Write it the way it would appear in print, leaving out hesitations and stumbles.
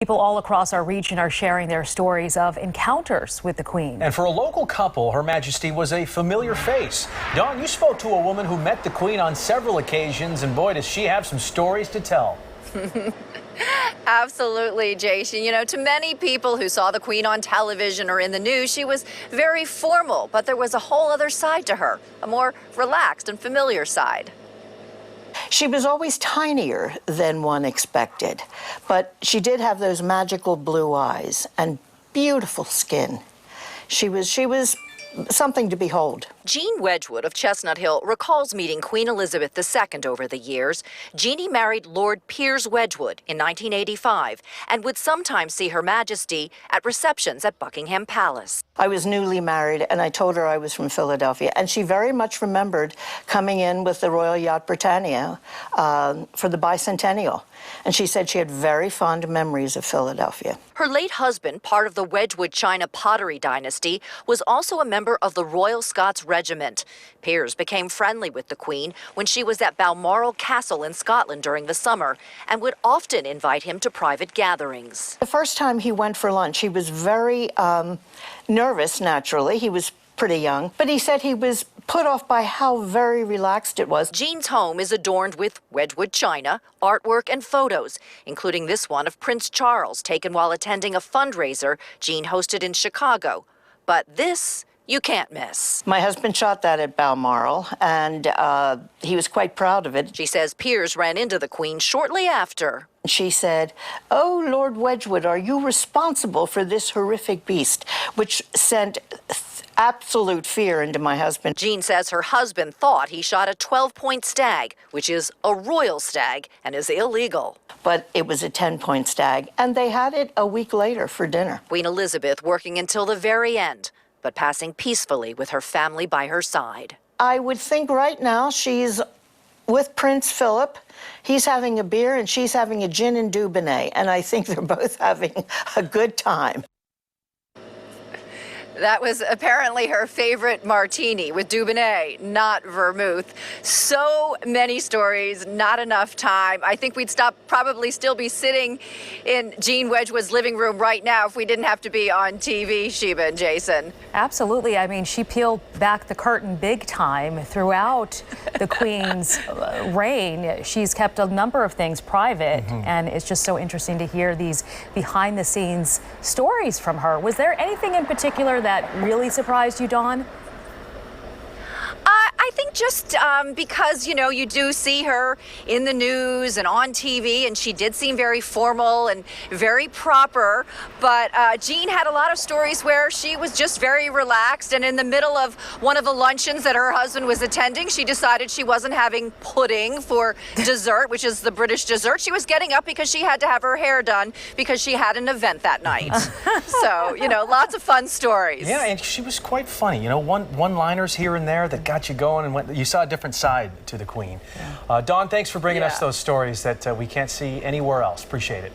People all across our region are sharing their stories of encounters with the Queen. And for a local couple, Her Majesty was a familiar face. Dawn, you spoke to a woman who met the Queen on several occasions, and boy, does she have some stories to tell. Absolutely, Jason. You know, to many people who saw the Queen on television or in the news, she was very formal, but there was a whole other side to her, a more relaxed and familiar side. She was always tinier than one expected, but she did have those magical blue eyes and beautiful skin. She was something to behold. Jean Wedgwood of Chestnut Hill recalls meeting Queen Elizabeth II over the years. Jeannie married Lord Piers Wedgwood in 1985 and would sometimes see Her Majesty at receptions at Buckingham Palace. I was newly married, and I told her I was from Philadelphia, and she very much remembered coming in with the Royal Yacht Britannia for the bicentennial. And she said she had very fond memories of Philadelphia. Her late husband, part of the Wedgwood China pottery dynasty, was also a member of the Royal Scots Regiment. Piers became friendly with the Queen when she was at Balmoral Castle in Scotland during the summer and would often invite him to private gatherings. The first time he went for lunch, he was very nervous, naturally. He was pretty young, but he said he was put off by how very relaxed it was. Jean's home is adorned with Wedgwood china, artwork, and photos, including this one of Prince Charles taken while attending a fundraiser Jean hosted in Chicago. But this you can't miss. My husband shot that at Balmoral, and he was quite proud of it. She says Piers ran into the Queen shortly after. She said, "Oh, Lord Wedgwood, are you responsible for this horrific beast?" Which sent absolute fear into my husband. Jean says her husband thought he shot a 12-point stag, which is a royal stag and is illegal. But it was a 10-point stag, and they had it a week later for dinner. Queen Elizabeth working until the very end, but passing peacefully with her family by her side. I would think right now she's with Prince Philip. He's having a beer and she's having a gin and Dubonnet, and I think they're both having a good time. That was apparently her favorite martini with Dubonnet, not vermouth. So many stories, not enough time. I think we'd probably still be sitting in Jean Wedgwood's living room right now if we didn't have to be on TV, Sheba and Jason. Absolutely. I mean, she peeled back the curtain big time throughout the Queen's reign. She's kept a number of things private, and it's just so interesting to hear these behind-the-scenes stories from her. Was there anything in particular that really surprised you, Dawn? I think just because, you know, you do see her in the news and on TV, and she did seem very formal and very proper. But Jean had a lot of stories where she was just very relaxed, and in the middle of one of the luncheons that her husband was attending, she decided she wasn't having pudding for dessert, which is the British dessert. She was getting up because she had to have her hair done because she had an event that night. So, you know, lots of fun stories. Yeah, and she was quite funny. You know, one-liners here and there that got you going, and you saw a different side to the Queen. Dawn, thanks for bringing us those stories that we can't see anywhere else. Appreciate it.